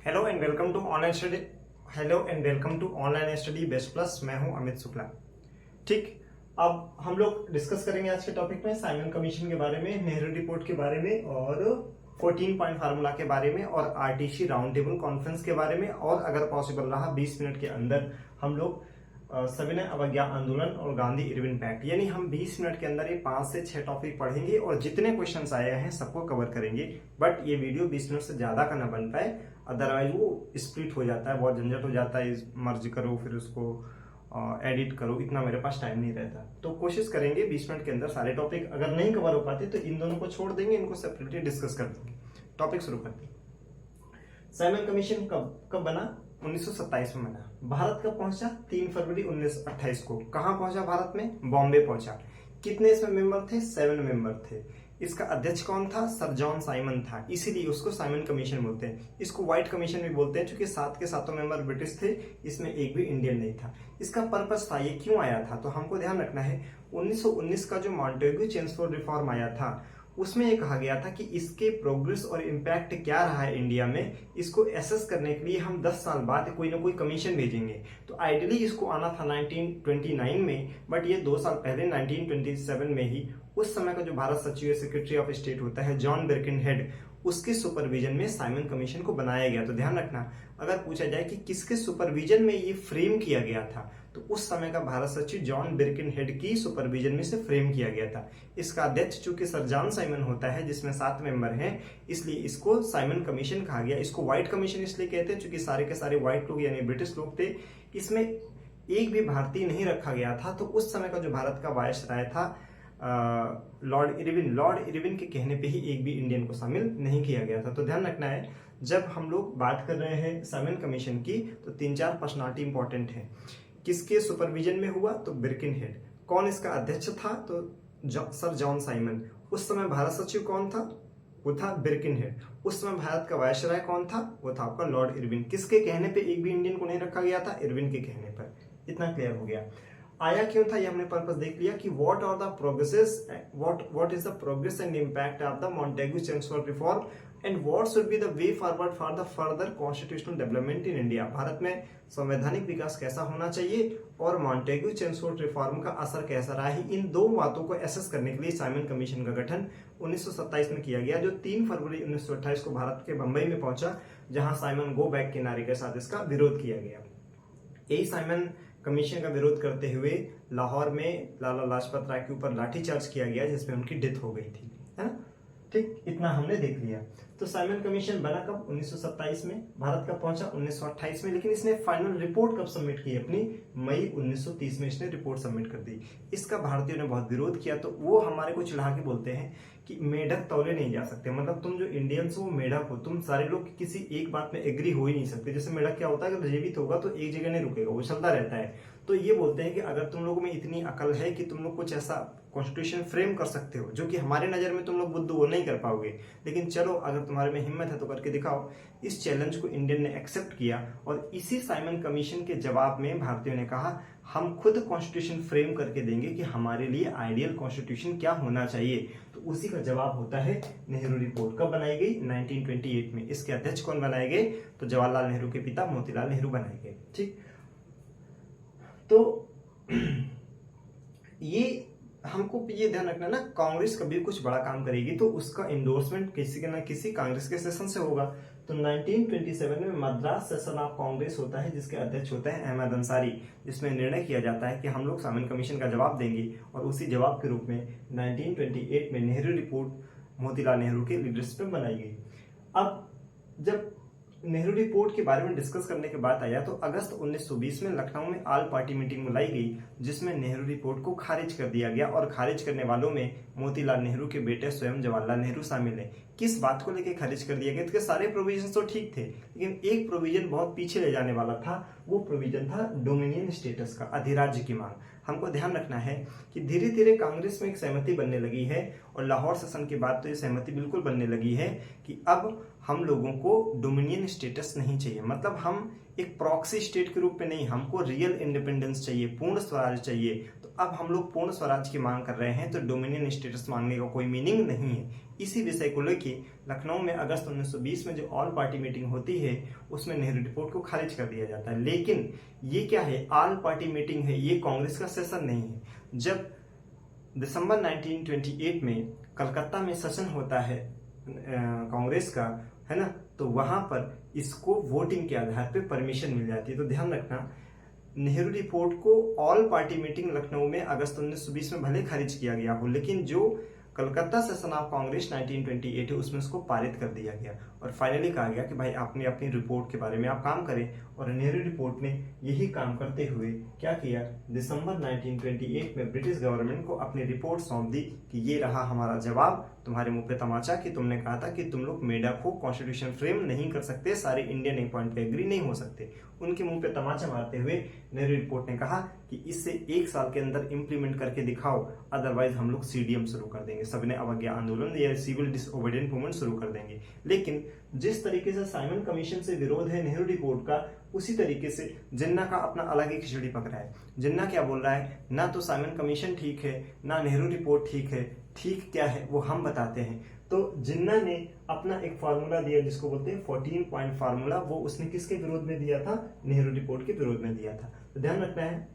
Hello and welcome to online study. Hello and welcome to online study best plus. मैं हूं अमित शुक्ला। ठीक, अब हम लोग डिस्कस करेंगे आज के टॉपिक में साइमन कमीशन के बारे में, नेहरू रिपोर्ट के बारे में और 14 पॉइंट फार्मूला के बारे में और आरटीसी राउंड टेबल कॉन्फ्रेंस के बारे में। और अगर पॉसिबल रहा 20 मिनट के अंदर हम लोग सविनय अवज्ञा आंदोलन और गांधी इरविन पैक्ट, यानी हम 20 मिनट के अंदर ये 5 से 6 टॉपिक पढ़ेंगे और जितने क्वेश्चंस आए हैं सबको कवर करेंगे। बट ये वीडियो 20 मिनट से ज्यादा का ना बन पाए, अदरवाइज वो स्प्लिट हो जाता है, बहुत झंझट हो जाता है, मर्ज करो फिर उसको एडिट करो, इतना मेरे पास टाइम नहीं रहता। तो कोशिश करेंगे 20 मिनट के अंदर सारे टॉपिक। अगर नहीं कवर हो पाते तो इन दोनों को छोड़ देंगे, इनको सेपरेटली डिस्कस कर देंगे। टॉपिक शुरू करते हैं। साइमन कमीशन कब बना? 1927 में बना। भारत कब पहुंचा? 3 फरवरी 1928 को। कहां पहुंचा? भारत में बॉम्बे पहुंचा। कितने इसमें मेंबर थे? 7 मेंबर थे। इसका अध्यक्ष कौन था? सर जॉन साइमन था, इसीलिए उसको साइमन कमीशन बोलते हैं। इसको व्हाइट कमीशन भी बोलते हैं क्योंकि 7 के 7 मेंबर ब्रिटिश थे, इसमें एक भी इंडियन नहीं था। इसका पर्पस था, ये क्यों आया था, तो हमको ध्यान रखना है 1919 का जो मॉन्टेग्यू चेम्सफोर्ड रिफॉर्म आया था उसमें ये कहा गया था कि इसके प्रोग्रेस और इम्पैक्ट क्या रहा है इंडिया में, इसको एसेस करने के लिए हम 10 साल बाद कोई ना कोई कमीशन भेजेंगे। तो आइडियली इसको आना था 1929 में, बट ये 2 साल पहले 1927 में ही उस समय का जो भारत सचिव सेक्रेटरी ऑफ स्टेट होता है जॉन बिरकिनहेड, उसके सुपरविजन में साइमन कमीशन को बनाया गया। तो ध्यान रखना, अगर पूछा जाए कि किसके सुपरविजन में ये फ्रेम किया गया था, तो उस समय का भारत सचिव जॉन बिरकिनहेड की सुपरविजन में से फ्रेम किया गया था। इसका अध्यक्ष चूंकि सर जॉन साइमन होता है, जिसमें 7 मेंबर हैं, इसलिए इसको साइमन कमीशन कहा गया। इसको व्हाइट कमीशन इसलिए कहते हैं क्योंकि सारे के सारे व्हाइट लोग यानी ब्रिटिश लोग थे। इसमें एक भी भारतीय नहीं रखा गया था। तो उस समय का जो भारत का वायसराय था लॉर्ड इरविन के कहने पे ही एक भी इंडियन को शामिल नहीं किया गया था। तो ध्यान रखना है, जब हम लोग बात कर रहे हैं साइमन कमीशन की तो 3-4 पर्सनालिटी इंपॉर्टेंट है। किसके सुपरविजन में हुआ? तो बिरकिनहेड। कौन इसका अध्यक्ष था? तो सर जॉन साइमन। उस समय भारत सचिव कौन था? वो था बिरकिनहेड। उस समय भारत का वायसराय कौन था? वो था आपका लॉर्ड इरविन। किसके कहने पे एक भी इंडियन को नहीं रखा गया था? इरविन के कहने पर। इतना क्लियर हो गया। आया क्यों था ये हमने पर्पस देख लिया कि what is the progress and impact of the Montagu Chelmsford reform and what should be the way forward for the further constitutional development in India. Bharat में संवैधानिक विकास कैसा होना चाहिए और मॉन्टेग्यू चेम्सफोर्ड रिफॉर्म का असर कैसा रहा है, इन दो बातों को एसेस करने के लिए साइमन कमीशन का गठन 1927 में किया गया, जो 3 फरवरी 1928 को भारत के बंबई में पहुंचा, जहां साइमन गो बैक के नारे के साथ इसका विरोध किया गया। यही साइमन कमीशन का विरोध करते हुए लाहौर में लाला लाजपत राय के ऊपर लाठीचार्ज किया गया, जिसमें उनकी डेथ हो गई थी, है ना। ठीक, इतना हमने देख लिया। तो साइमन कमीशन बना कब? 1927 में। भारत कब पहुंचा? 1928 में। लेकिन इसने फाइनल रिपोर्ट कब सबमिट की अपनी? मई 1930 में इसने रिपोर्ट सबमिट कर दी। इसका भारतीयों ने बहुत विरोध किया। तो वो हमारे को चिढ़ा के बोलते हैं कि मेढक तौले नहीं जा सकते, मतलब तुम जो इंडियंस हो मेढक हो, तुम सारे लोग किसी एक बात में एग्री हो ही नहीं सकते। जैसे मेढक क्या होता है कि जीवित होगा तो एक जगह नहीं रुकेगा, वो चलता रहता है। तो ये बोलते हैं कि अगर तुम लोगों में इतनी अकल है कि तुम लोग कुछ ऐसा कॉन्स्टिट्यूशन फ्रेम कर सकते हो जो कि हमारे नजर में तुम लोग बुद्धू वो नहीं कर पाओगे, लेकिन चलो अगर तुम्हारे में हिम्मत है तो करके दिखाओ। इस चैलेंज को इंडियन ने एक्सेप्ट किया और इसी साइमन कमीशन के जवाब में भारतीयों ने कहा हम खुद कॉन्स्टिट्यूशन फ्रेम करके देंगे कि हमारे लिए आइडियल कॉन्स्टिट्यूशन क्या होना चाहिए। तो उसी का जवाब होता है नेहरू रिपोर्ट। कब बनाई गई? 1928 में। इसके अध्यक्ष कौन बनाए गए? तो जवाहरलाल नेहरू के पिता मोतीलाल नेहरू बनाए गए। ठीक, तो ये हमको ये ध्यान रखना ना, कांग्रेस कभी कुछ बड़ा काम करेगी तो उसका इंडोर्समेंट किसी के ना किसी कांग्रेस के सेशन से होगा। तो 1927 में मद्रास सेशन ऑफ कांग्रेस होता है, जिसके अध्यक्ष होता है अहमद अंसारी, जिसमें निर्णय किया जाता है कि हम लोग साइमन कमीशन का जवाब देंगे। और उसी जवाब के रूप में 1928 में नेहरू रिपोर्ट मोतीलाल नेहरू के लीडरशिप में बनाई गई। अब जब नेहरू रिपोर्ट के बारे में डिस्कस करने के बाद आया तो अगस्त 1920 में लखनऊ में ऑल पार्टी मीटिंग बुलाई गई, जिसमें नेहरू रिपोर्ट को खारिज कर दिया गया। और खारिज करने वालों में मोतीलाल नेहरू के बेटे स्वयं जवाहरलाल नेहरू शामिल है। किस बात को लेकर खारिज कर दिया गया? तो सारे प्रोविजन तो ठीक थे, लेकिन एक प्रोविजन बहुत पीछे ले जाने वाला था। वो प्रोविजन था डोमिनियन स्टेटस का, अधिराज्य की मांग। हमको ध्यान रखना है कि धीरे धीरे कांग्रेस में एक सहमति बनने लगी है और लाहौर सेशन के बाद तो ये सहमति बिल्कुल बनने लगी है कि अब हम लोगों को डोमिनियन स्टेटस नहीं चाहिए, मतलब हम एक प्रॉक्सी स्टेट के रूप में नहीं, हमको रियल इंडिपेंडेंस चाहिए, पूर्ण स्वराज चाहिए। तो अब हम लोग पूर्ण स्वराज की मांग कर रहे हैं, तो डोमिनियन स्टेटस मांगने का कोई मीनिंग नहीं है। इसी विषय को लेकर लखनऊ में अगस्त 1920 में जो ऑल पार्टी मीटिंग होती है उसमें नेहरू रिपोर्ट को खारिज कर दिया जाता है। लेकिन ये क्या है, ऑल पार्टी मीटिंग है, ये कांग्रेस का सेशन नहीं है। जब दिसंबर 1928 में कलकत्ता में सेशन होता है कांग्रेस का, है ना, तो वहां पर इसको वोटिंग के आधार पे परमिशन मिल जाती है। तो ध्यान रखना, नेहरू रिपोर्ट को ऑल पार्टी मीटिंग लखनऊ में अगस्त 1920 में भले खारिज किया गया हो, लेकिन जो कलकत्ता सेशन ऑफ कांग्रेस 1928 है उसमें उसको पारित कर दिया गया और फाइनली कहा गया कि भाई आपने अपनी रिपोर्ट के बारे में आप काम करें। और नेहरू रिपोर्ट ने यही काम करते हुए क्या किया, दिसंबर 1928 में ब्रिटिश गवर्नमेंट को अपनी रिपोर्ट सौंप दी कि ये रहा हमारा जवाब तुम्हारे मुंह पे तमाचा कि तुमने कहा था कि तुम लोग मेडअप हो, कॉन्स्टिट्यूशन फ्रेम नहीं कर सकते, सारे इंडियन एक पॉइंट पे एग्री नहीं हो सकते। उनके मुंह पे तमाचा मारते हुए नेहरू रिपोर्ट ने कहा कि इससे 1 साल के अंदर इंप्लीमेंट करके दिखाओ, अदरवाइज हम लोग सीडीएम शुरू कर देंगे, सविनय अवज्ञा आंदोलन या सिविल डिसओबीडिएंट मूवमेंट शुरू कर देंगे। लेकिन जिस तरीके से साइमन कमीशन से विरोध है नेहरू रिपोर्ट का, उसी तरीके से जिन्ना का अपना अलग ही खिचड़ी पक रहा है। जिन्ना क्या बोल रहा है, ना तो साइमन कमीशन ठीक है ना नेहरू रिपोर्ट ठीक है, ठीक क्या है वो हम बताते हैं। तो जिन्ना ने अपना एक फार्मूला दिया जिसको बोलते हैं 14 पॉइंट फार्मूला, वो उसने किसके विरोध में दिया था, नेहरू रिपोर्ट के विरोध में दिया था। तो ध्यान रखना है,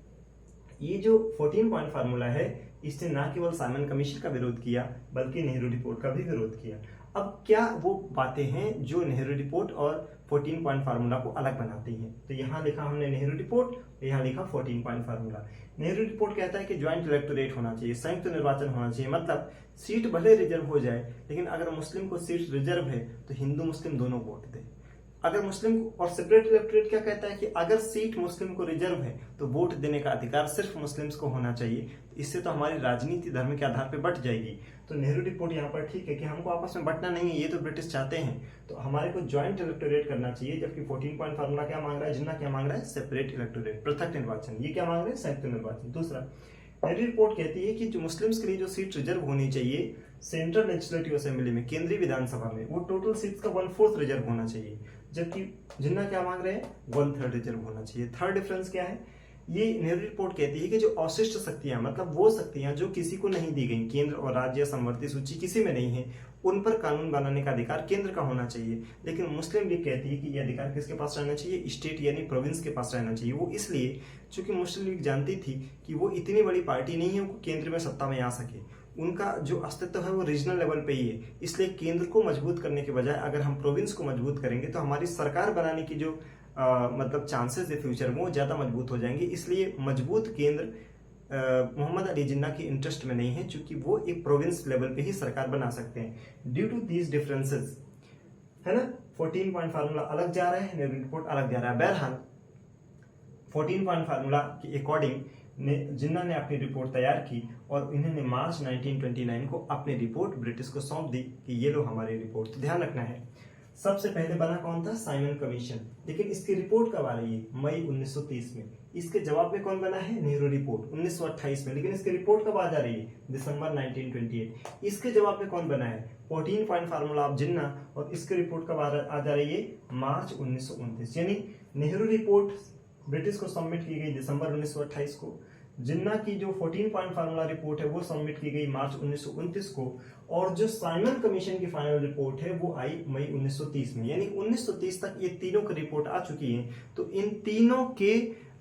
ये जो 14 पॉइंट फार्मूला है इसने ना केवल साइमन कमीशन का विरोध किया बल्कि नेहरू रिपोर्ट का भी विरोध किया। अब क्या वो बातें हैं जो नेहरू रिपोर्ट और 14 पॉइंट फार्मूला को अलग बनाती हैं। तो यहाँ लिखा हमने नेहरू रिपोर्ट, यहाँ लिखा 14 पॉइंट फार्मूला। नेहरू रिपोर्ट कहता है कि ज्वाइंट इलेक्टोरेट होना चाहिए, संयुक्त निर्वाचन होना चाहिए, मतलब सीट भले रिजर्व हो जाए लेकिन अगर मुस्लिम को सीट रिजर्व है तो हिंदू मुस्लिम दोनों वोट दे। अगर मुस्लिम को, और सेपरेट इलेक्टोरेट क्या कहता है कि अगर सीट मुस्लिम को रिजर्व है तो वोट देने का अधिकार सिर्फ मुस्लिम्स को होना चाहिए। इससे तो हमारी राजनीति धर्म के आधार पर बट जाएगी। तो नेहरू रिपोर्ट यहाँ पर ठीक है कि हमको आपस में बंटना नहीं है, ये तो ब्रिटिश चाहते हैं, तो हमारे को ज्वाइंट इलेक्टोरेट करना चाहिए। जबकि 14 पॉइंट फार्मूला क्या मांग रहा है, जिन्ना क्या मांग रहा है, सेपरेट इलेक्टोरेट, पृथक निर्वाचन। ये क्या मांग रहे हैं, संयुक्त निर्वाचन। दूसरा, नेहरू रिपोर्ट कहती है कि जो मुस्लिम्स के लिए जो सीट रिजर्व होनी चाहिए सेंट्रल लेजिस्लेटिव असेंबली में, केंद्रीय विधानसभा में, वो टोटल सीट्स का 1/4 रिजर्व होना चाहिए। जबकि जिन्ना क्या मांग रहे हैं, 1/3 रिजर्व होना चाहिए। थर्ड डिफरेंस क्या है, ये नेहरू रिपोर्ट कहती है कि जो अवशिष्ट शक्तियां, मतलब वो शक्तियां जो किसी को नहीं दी गई, केंद्र और राज्य समवर्ती सूची किसी में नहीं है, उन पर कानून बनाने का अधिकार केंद्र का होना चाहिए। लेकिन मुस्लिम लीग कहती है कि यह अधिकार किसके पास रहना चाहिए, स्टेट यानी प्रोविंस के पास रहना चाहिए। वो इसलिए क्योंकि मुस्लिम लीग जानती थी कि वो इतनी बड़ी पार्टी नहीं है वो केंद्र में सत्ता में आ सके, उनका जो अस्तित्व है वो रीजनल लेवल पे ही है। इसलिए केंद्र को मजबूत करने के बजाय अगर हम प्रोविंस को मजबूत करेंगे तो हमारी सरकार बनाने की जो मतलब चांसेस है फ्यूचर में वो ज्यादा मजबूत हो जाएंगे। इसलिए मजबूत केंद्र मोहम्मद अली जिन्ना के इंटरेस्ट में नहीं है, क्योंकि वो एक प्रोविंस लेवल पे ही सरकार बना सकते हैं। ड्यू टू दीज डिफरेंसेस, है ना, 14 पॉइंट फार्मूला अलग जा रहा है, नेहरू रिपोर्ट अलग जा रहा है। बहरहाल 14 पॉइंट फार्मूला के अकॉर्डिंग जिन्ना ने अपनी रिपोर्ट तैयार की और इन्होंने मार्च 1929 को अपनी रिपोर्ट ब्रिटिश को सौंप दी कि ये लो हमारी रिपोर्ट। तो ध्यान रखना है, सबसे पहले बना कौन था, साइमन कमीशन। लेकिन इसकी रिपोर्ट कब आ रही है, मई 1930 में। इसके जवाब में कौन बना है, नेहरू रिपोर्ट 1928 में। लेकिन इसकी रिपोर्ट कब आ जा रही है, दिसंबर 1928। इसके जवाब में कौन बना है, 14 पॉइंट फार्मूला ऑफ जिन्ना, और इसकी रिपोर्ट कब आ जा रही है, मार्च 1929। यानी नेहरू रिपोर्ट ब्रिटिश को सबमिट की गई दिसंबर 1928 को, जिन्ना की जो 14 पॉइंट फार्मूला रिपोर्ट है वो सबमिट की गई मार्च 1929 को, और जो साइमन कमीशन की फाइनल रिपोर्ट है वो आई मई 1930 में। यानी 1930 तक ये तीनों की रिपोर्ट आ चुकी है। तो इन तीनों के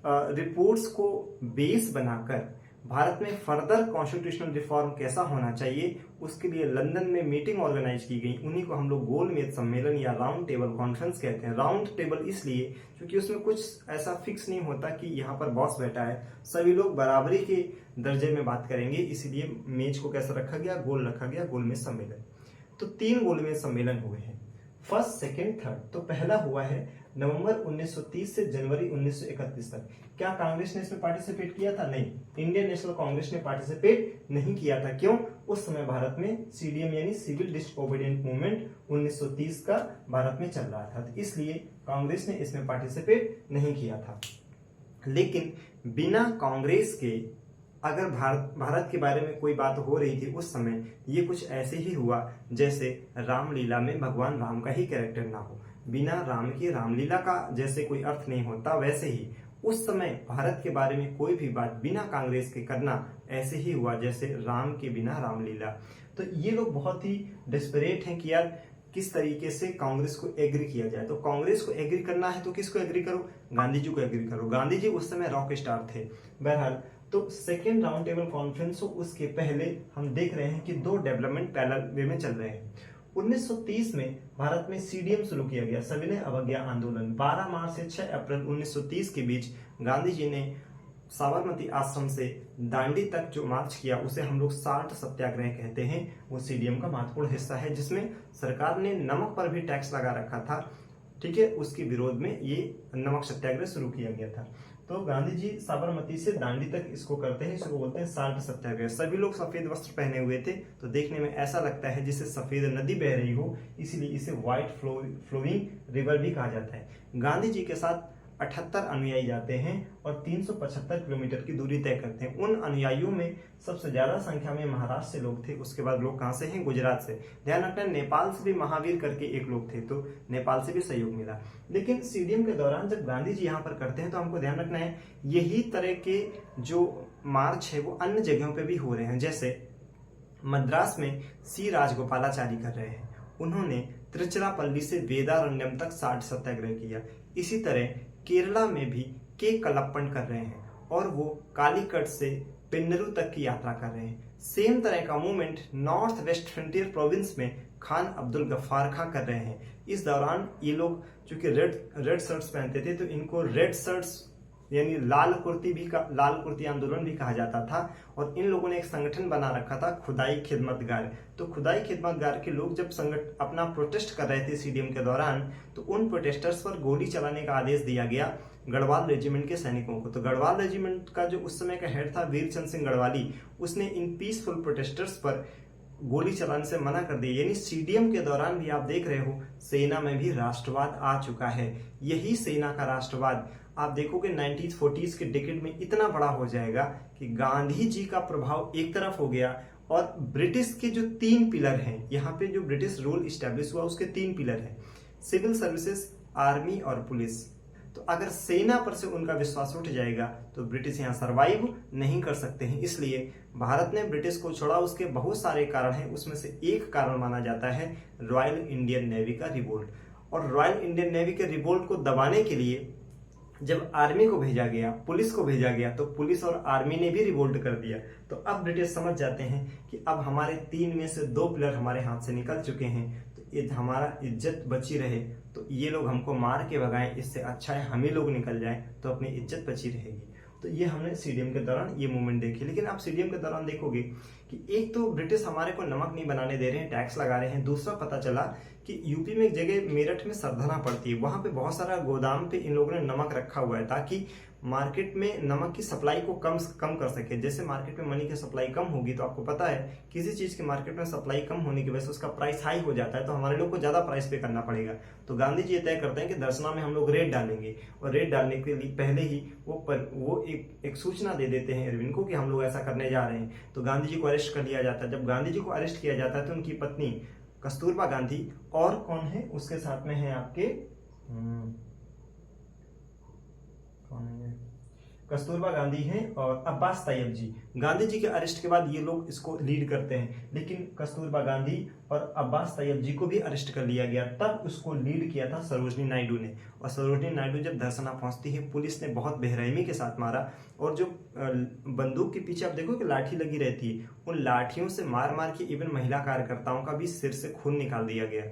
रिपोर्ट्स को बेस बनाकर भारत में फर्दर कॉन्स्टिट्यूशनल रिफॉर्म कैसा होना चाहिए उसके लिए लंदन में मीटिंग ऑर्गेनाइज की गई। उन्हीं को हम लोग गोलमेज सम्मेलन या राउंड टेबल कॉन्फ्रेंस कहते हैं। राउंड टेबल इसलिए क्योंकि उसमें कुछ ऐसा फिक्स नहीं होता कि यहाँ पर बॉस बैठा है, सभी लोग बराबरी के दर्जे में बात करेंगे, इसीलिए मेज को कैसा रखा गया, गोल रखा गया, गोलमेज सम्मेलन। तो 3 गोलमेज सम्मेलन हुए हैं, फर्स्ट, सेकेंड, थर्ड। तो पहला हुआ है नवंबर 1930 से जनवरी 1931 तक। क्या कांग्रेस ने इसमें पार्टिसिपेट किया था, नहीं, इंडियन नेशनल कांग्रेस ने पार्टिसिपेट नहीं किया था। क्यों, उस समय भारत में सीडीएम यानी सिविल डिसओबीडिएंट मूवमेंट 1930 का भारत में चल रहा था, तो इसलिए कांग्रेस ने इसमें पार्टिसिपेट नहीं किया था। लेकिन बिना कांग्रेस के अगर भारत के बारे में कोई बात हो रही थी उस समय, ये कुछ ऐसे ही हुआ जैसे रामलीला में भगवान राम का ही कैरेक्टर ना हो। बिना राम की रामलीला का जैसे कोई अर्थ नहीं होता, वैसे ही उस समय भारत के बारे में कोई भी बात बिना कांग्रेस के करना ऐसे ही हुआ जैसे राम के बिना रामलीला। तो ये लोग बहुत ही डेस्परेट हैं कि यार किस तरीके से कांग्रेस को एग्री किया जाए। तो कांग्रेस को एग्री करना है तो किसको एग्री करो, गांधी जी को एग्री करो। गांधी जी उस समय रॉक स्टार थे। बहरहाल तो सेकेंड राउंड टेबल कॉन्फ्रेंस हो उसके पहले हम देख रहे हैं कि दो डेवलपमेंट पैरेलल वे में चल रहे हैं। 1930 में भारत में सीडीएम शुरू किया गया, सविनय अवज्ञा आंदोलन। 12 मार्च से 6 अप्रैल 1930 के बीच गांधी जी ने साबरमती आश्रम से दांडी तक जो मार्च किया उसे हम लोग साल्ट सत्याग्रह कहते हैं। वो सीडीएम का महत्वपूर्ण हिस्सा है, जिसमें सरकार ने नमक पर भी टैक्स लगा रखा था, ठीक है। उसके विरोध में ये नमक सत्याग्रह शुरू किया गया था। तो गांधी जी साबरमती से दांडी तक इसको करते हैं, इसको बोलते हैं साल्ट सत्याग्रह। सभी लोग सफेद वस्त्र पहने हुए थे, तो देखने में ऐसा लगता है जैसे सफेद नदी बह रही हो, इसीलिए इसे व्हाइट फ्लोइंग रिवर भी कहा जाता है। गांधी जी के साथ 78 अनुयायी जाते हैं और 375 किलोमीटर की दूरी तय करते हैं। उन अनुयायियों में सबसे ज्यादा संख्या में महाराष्ट्र से लोग थे। उसके बाद लोग कहां से हैं, गुजरात से। ध्यान रखना नेपाल से भी महावीर करके एक लोग थे, तो नेपाल से भी सहयोग मिला। लेकिन सीडीएम के दौरान जब गांधी जी यहाँ पर करते हैं तो हमको ध्यान रखना है यही तरह के जो मार्च है वो अन्य जगहों पे भी हो रहे हैं। जैसे मद्रास में सी राजगोपालाचारी कर रहे हैं, उन्होंने त्रिचिरापल्ली से वेदारण्यम तक साल्ट सत्याग्रह किया। इसी तरह केरला में भी के कलप्पन कर रहे हैं और वो कालीकट से पिन्नरू तक की यात्रा कर रहे हैं। सेम तरह का movement north west frontier province में खान अब्दुल गफ्फार खां कर रहे हैं। इस दौरान ये लोग चूंकि रेड शर्ट्स पहनते थे तो इनको रेड शर्ट्स यानी लाल कुर्ती आंदोलन भी कहा जाता था। और इन लोगों ने एक संगठन बना रखा था, खुदाई खिदमतगार। तो खुदाई खिदमतगार के लोग जब अपना प्रोटेस्ट कर रहे थे सीडीएम के दौरान, तो उन प्रोटेस्टर्स पर गोली चलाने का आदेश दिया गया गढ़वाल रेजिमेंट के सैनिकों को। तो गढ़वाल रेजिमेंट का जो उस समय का हेड था वीरचंद सिंह गढ़वाली, उसने इन पीसफुल प्रोटेस्टर्स पर गोली चलाने से मना कर दिया। यानी सीडीएम के दौरान भी आप देख रहे हो सेना में भी राष्ट्रवाद आ चुका है। यही सेना का राष्ट्रवाद आप देखोगे 1940s के डिकेड में इतना बड़ा हो जाएगा कि गांधी जी का प्रभाव एक तरफ हो गया और ब्रिटिश के जो 3 पिलर हैं, यहाँ पे जो ब्रिटिश रूल इस्टेब्लिश हुआ उसके 3 पिलर हैं, सिविल सर्विसेज, आर्मी और पुलिस। तो अगर सेना पर से उनका विश्वास उठ जाएगा तो ब्रिटिश यहाँ सरवाइव नहीं कर सकते हैं। इसलिए भारत ने ब्रिटिश को छोड़ा, उसके बहुत सारे कारण हैं, उसमें से एक कारण माना जाता है रॉयल इंडियन नेवी का रिवोल्ट। और रॉयल इंडियन नेवी के रिवोल्ट को दबाने के लिए जब आर्मी को भेजा गया, पुलिस को भेजा गया, तो पुलिस और आर्मी ने भी रिवोल्ट कर दिया। तो अब ब्रिटिश समझ जाते हैं कि अब हमारे 3 में से 2 पिलर हमारे हाथ से निकल चुके हैं, तो ये हमारा इज्जत बची रहे, तो ये लोग हमको मार के भगाएं, इससे अच्छा है हम ही लोग निकल जाएं, तो अपनी इज्जत बची रहेगी। तो ये हमने सीडीएम के दौरान ये मूवमेंट देखी। लेकिन आप सीडीएम के दौरान देखोगे कि एक तो ब्रिटिश हमारे को नमक नहीं बनाने दे रहे हैं, टैक्स लगा रहे हैं। दूसरा पता चला कि यूपी में एक जगह मेरठ में सरधना पड़ती है, वहां पे बहुत सारा गोदाम पे इन लोगों ने नमक रखा हुआ है ताकि मार्केट में नमक की सप्लाई को कम कर सके। जैसे मार्केट में मनी की सप्लाई कम होगी तो आपको पता है किसी चीज की मार्केट में सप्लाई कम होने की वजह से उसका प्राइस हाई हो जाता है, तो हमारे लोग को ज्यादा प्राइस पे करना पड़ेगा। तो गांधी जी तय करते हैं कि दर्शना में हम लोग रेड डालेंगे, और रेड डालने के लिए पहले ही वो एक सूचना दे देते हैं इरविन को कि हम लोग ऐसा करने जा रहे हैं। तो गांधी जी को अरेस्ट कर लिया जाता है। जब गांधी जी को अरेस्ट किया जाता है तो उनकी पत्नी कस्तूरबा गांधी और कौन है उसके साथ में है आपके कौन है, कस्तूरबा गांधी हैं और अब्बास तैयब जी। गांधी जी के अरेस्ट के बाद ये लोग इसको लीड करते हैं, लेकिन कस्तूरबा गांधी और अब्बास तैयब जी को भी अरेस्ट कर लिया गया। तब उसको लीड किया था सरोजनी नायडू ने, और सरोजनी नायडू जब धरसना पहुंचती है, पुलिस ने बहुत बेरहमी के साथ मारा, और जो बंदूक के पीछे आप देखो कि लाठी लगी रहती है, उन लाठियों से मार मार के इवन महिला कार्यकर्ताओं का भी सिर से खून निकाल दिया गया।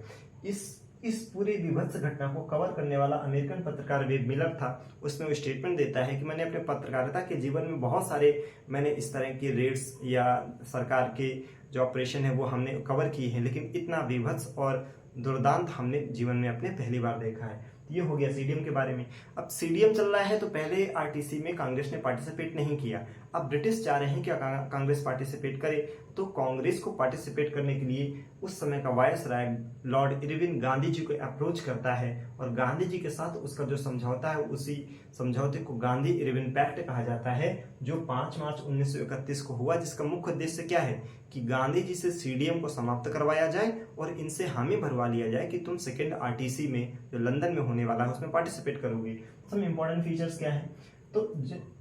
इस पूरी विभत्स घटना को कवर करने वाला अमेरिकन पत्रकार वेब मिलर था। उसमें वो स्टेटमेंट देता है कि मैंने अपने पत्रकारिता के जीवन में बहुत सारे मैंने इस तरह के रेड्स या सरकार के जो ऑपरेशन है वो हमने कवर किए हैं, लेकिन इतना विभत्स और दुर्दांत हमने जीवन में अपने पहली बार देखा है। ये हो गया सीडीएम के बारे में। अब सीडीएम चल रहा है तो पहले आरटीसी में कांग्रेस ने पार्टिसिपेट नहीं किया। अब ब्रिटिश चाह रहे हैं कि कांग्रेस पार्टिसिपेट करे, तो कांग्रेस को पार्टिसिपेट करने के लिए उस समय का viceroy Lord Irwin Gandhi ji को अप्रोच करता है, और गांधी जी के साथ उसका जो समझौता है उसी समझौते को गांधी इरविन पैक्ट कहा जाता है, जो 5 मार्च 1931 को हुआ, जिसका मुख्य उद्देश्य क्या है कि गांधी जी से सीडीएम को समाप्त करवाया जाए और इनसे हामी भरवा लिया जाए कि तुम सेकेंड आरटीसी में जो लंदन में होने वाला है उसमें पार्टिसिपेट करोगे। सम इंपॉर्टेंट फीचर्स क्या है, तो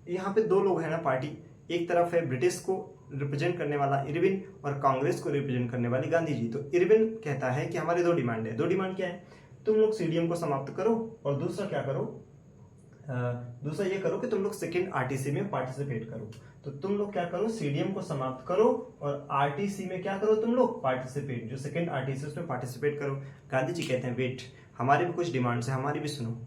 यहाँ पे दो लोग हैं ना पार्टी, एक तरफ है ब्रिटिश को रिप्रेजेंट करने वाला इरविन और कांग्रेस को रिप्रेजेंट करने वाली गांधी जी। तो इरविन कहता है कि हमारे दो डिमांड है। दो डिमांड क्या है, तुम लोग सीडीएम को समाप्त करो और दूसरा क्या करो, दूसरा ये करो कि तुम लोग सेकेंड आरटीसी में पार्टिसिपेट करो। तो तुम लोग क्या करो, सीडीएम को समाप्त करो और आरटीसी में क्या करो, तुम लोग पार्टिसिपेट, जो सेकेंड आरटीसी उसमें पार्टिसिपेट करो। गांधी जी कहते हैं वेट, हमारी भी कुछ डिमांड्स है, हमारी भी सुनो।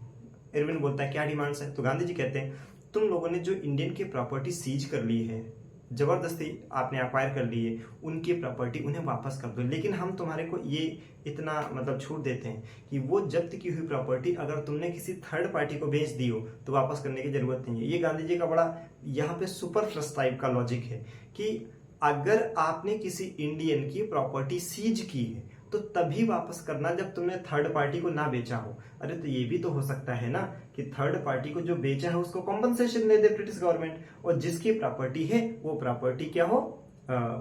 इरविन बोलता है क्या डिमांड्स है, तो गांधी जी कहते हैं तुम लोगों ने जो इंडियन की प्रॉपर्टी सीज कर ली है, जबरदस्ती आपने अक्वायर कर ली है, उनकी प्रॉपर्टी उन्हें वापस कर दो, लेकिन हम तुम्हारे को ये इतना मतलब छूट देते हैं कि वो जब्त की हुई प्रॉपर्टी अगर तुमने किसी थर्ड पार्टी को बेच दी हो तो वापस करने की जरूरत नहीं है। ये गांधी जी का बड़ा यहाँ पे सुपरफ्लस टाइप का लॉजिक है कि अगर आपने किसी इंडियन की प्रॉपर्टी सीज की है तो तभी वापस करना जब तुमने थर्ड पार्टी को ना बेचा हो। अरे तो ये भी तो हो सकता है ना कि थर्ड पार्टी को जो बेचा है उसको कॉम्पनसेशन दे दे ब्रिटिश गवर्नमेंट, और जिसकी प्रॉपर्टी है वो प्रॉपर्टी क्या हो,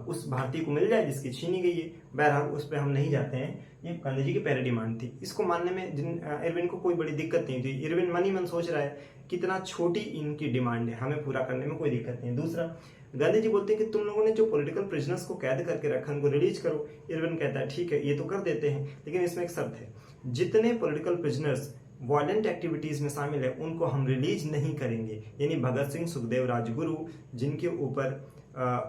उस भारतीय को मिल जाए जिसकी छीनी गई है। बहरहाल उस पर हम नहीं जाते हैं, ये गांधी जी की पहली डिमांड थी। इसको मानने में इरविन को कोई बड़ी दिक्कत नहीं थी। इरविन मन ही मन सोच रहा है कितना छोटी इनकी डिमांड है, हमें पूरा करने में कोई दिक्कत नहीं। दूसरा, गांधी जी बोलते हैं कि तुम लोगों ने जो पॉलिटिकल प्रिजनर्स को कैद करके रखा उनको रिलीज करो। इरविन कहता है ठीक है ये तो कर देते हैं, लेकिन इसमें एक शर्त है, जितने पॉलिटिकल प्रिजनर्स वायलेंट एक्टिविटीज में शामिल है उनको हम रिलीज नहीं करेंगे। यानी भगत सिंह, सुखदेव, राजगुरु जिनके ऊपर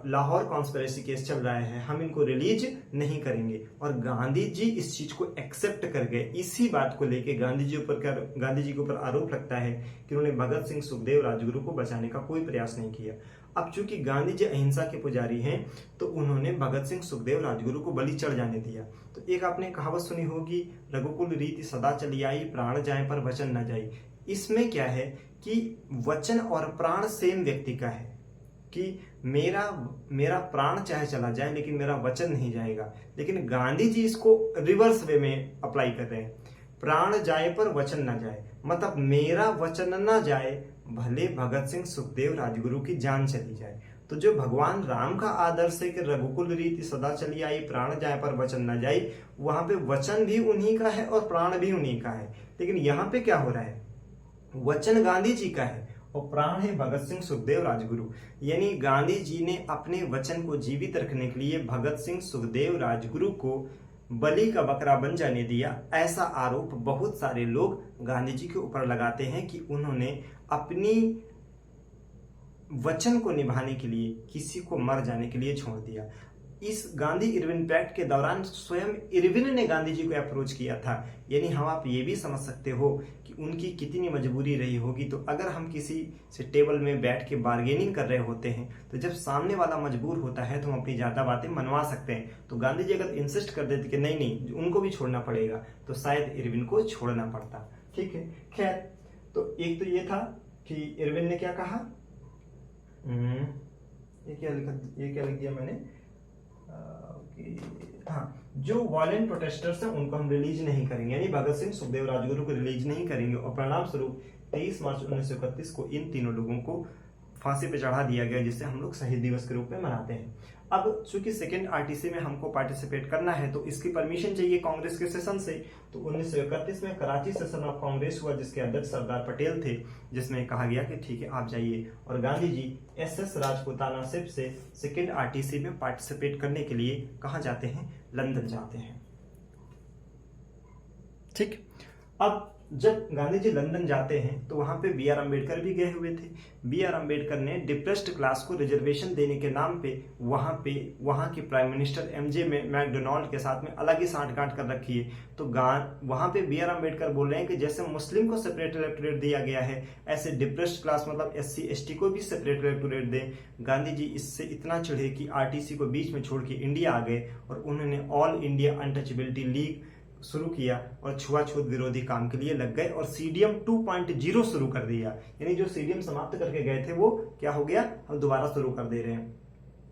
लाहौर कॉन्स्पिरेसी केस चल रहा है, हम इनको रिलीज नहीं करेंगे। और गांधी जी इस चीज को एक्सेप्ट कर गए। इसी बात को लेके गांधी जी के ऊपर आरोप लगता है कि उन्होंने भगत सिंह, सुखदेव, राजगुरु को बचाने का कोई प्रयास नहीं किया। अब चूंकि गांधी जी अहिंसा के पुजारी हैं तो उन्होंने भगत सिंह, सुखदेव, राजगुरु को बलि चढ़ जाने दिया। तो एक आपने कहावत सुनी होगी, रघुकुल रीति सदा चली आई, प्राण जाए पर वचन न जाए। इसमें क्या है कि वचन और प्राण सेम व्यक्ति का है कि मेरा प्राण चाहे चला जाए लेकिन मेरा वचन नहीं जाएगा। लेकिन गांधी जी इसको रिवर्स वे में अप्लाई कर रहे हैं, प्राण जाए पर वचन ना जाए, मतलब मेरा वचन ना जाए भले भगत सिंह, सुखदेव, राजगुरु की जान चली जाए। तो जो भगवान राम का आदर्श है कि रघुकुल रीति सदा चली आई, प्राण जाए पर वचन न जाए, वहां पे वचन भी उन्हीं का है और प्राण भी उन्हीं का है। लेकिन यहाँ पे क्या हो रहा है, वचन गांधी जी का है और प्राण है भगत सिंह, सुखदेव, राजगुरु। यानी गांधी जी ने अपने वचन को जीवित रखने के लिए भगत सिंह, सुखदेव, राजगुरु को बलि का बकरा बन जाने दिया। ऐसा आरोप बहुत सारे लोग गांधी जी के ऊपर लगाते हैं कि उन्होंने अपनी वचन को निभाने के लिए किसी को मर जाने के लिए छोड़ दिया। इस गांधी इरविन पैक्ट के दौरान स्वयं इरविन ने गांधी जी को अप्रोच किया था। यानी हम आप ये भी समझ सकते हो कि उनकी कितनी मजबूरी रही होगी। तो अगर हम किसी से टेबल में बैठ के बार्गेनिंग कर रहे होते हैं तो जब सामने वाला मजबूर होता है तो हम अपनी ज्यादा बातें मनवा सकते हैं। तो गांधी जी अगर इंसिस्ट कर देते कि नहीं नहीं उनको भी छोड़ना पड़ेगा तो शायद इरविन को छोड़ना पड़ता। ठीक है, खैर तो एक तो ये था कि इरविन ने क्या कहा, ये क्या लिख दिया मैंने, हाँ, जो वायलेंट प्रोटेस्टर्स हैं उनको हम रिलीज नहीं करेंगे, यानी भगत सिंह, सुखदेव, राजगुरु को रिलीज नहीं करेंगे। और परिणाम स्वरूप 23 मार्च 1931 को इन तीनों लोगों को फांसी पे चढ़ा दिया गया, जिसे हम लोग शहीद दिवस के रूप में मनाते हैं। अब चूंकि सेकेंड आरटीसी में हमको पार्टिसिपेट करना है तो इसकी परमिशन चाहिए कांग्रेस के सेशन से। तो 1931 में कराची सेशन ऑफ कांग्रेस हुआ जिसके अध्यक्ष सरदार पटेल थे, जिसमें कहा गया कि ठीक है आप जाइए। और गांधी जी SS राजपूताना शिप से सेकेंड आरटीसी में पार्टिसिपेट करने के लिए कहाँ जाते हैं, लंदन जाते हैं। ठीक, अब जब गांधी जी लंदन जाते हैं तो वहां पे BR अम्बेडकर भी गए हुए थे। BR अम्बेडकर ने डिप्रेस्ड क्लास को रिजर्वेशन देने के नाम पे वहां के प्राइम मिनिस्टर MJ मैकडोनाल्ड के साथ में अलग ही साठगांठ कर रखी है। तो वहां पे BR अम्बेडकर बोल रहे हैं कि जैसे मुस्लिम को सेपरेट इलेक्टोरेट दिया गया है ऐसे डिप्रेस्ड क्लास मतलब SC ST को भी सेपरेट इलेक्टोरेट दें। गांधी जी इससे इतना चिढ़े कि RTC को बीच में छोड़ के इंडिया आ गए और उन्होंने ऑल इंडिया अनटचेबिलिटी लीग शुरू किया और छुआछूत विरोधी काम के लिए लग गए और CDM 2.0 शुरू कर दिया। यानी जो CDM समाप्त करके गए थे वो क्या हो गया, हम दोबारा शुरू कर दे रहे हैं।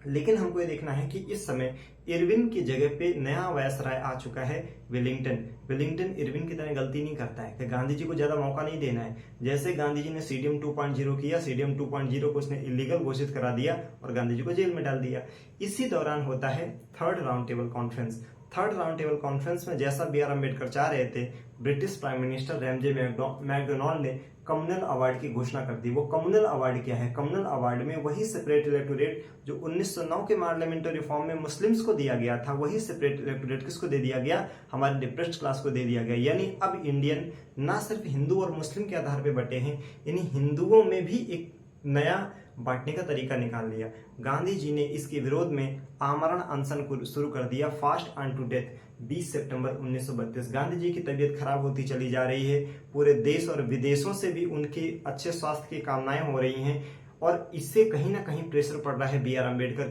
लेकिन हमको ये देखना है कि इस समय इरविन की जगह पे नया वायसराय आ चुका है, वेलिंगटन इरविन की तरह गलती नहीं करता है कि गांधी जी को ज्यादा मौका नहीं देना है। जैसे गांधी जी ने CDM 2.0 किया, CDM 2.0 को उसने इलीगल घोषित करा दिया और गांधी जी को जेल में डाल दिया। इसी दौरान होता है third round table conference. Third round table conference में जैसा बी आर अम्बेडकर चाह रहे थे, British prime minister Ramsay MacDonald ने कम्युनल अवार्ड की घोषणा कर दी। वो कम्युनल अवार्ड क्या है? कम्युनल अवार्ड में वही सेपरेट इलेक्टोरेट जो 1909 के पार्लियामेंट्री रिफॉर्म में मुस्लिम्स को दिया गया था, वही सेपरेट इलेक्टोरेट किसको दे दिया गया? हमारे डिप्रेस्ड क्लास को दे दिया गया। यानी अब इंडियन ना सिर्फ हिंदू और मुस्लिम के आधार पर बटे हैं, यानी हिंदुओं में भी एक नया बांटने का तरीका निकाल लिया। गांधी जी ने इसके विरोध में आमरण अनशन को शुरू कर दिया, फास्ट अन टू डेथ, 20 सितंबर 1932। गांधी जी की तबीयत खराब होती चली जा रही है, पूरे देश और विदेशों से भी उनके अच्छे स्वास्थ्य की कामनाएं हो रही हैं और इससे कहीं ना कहीं प्रेशर पड़ रहा है बी आर अम्बेडकर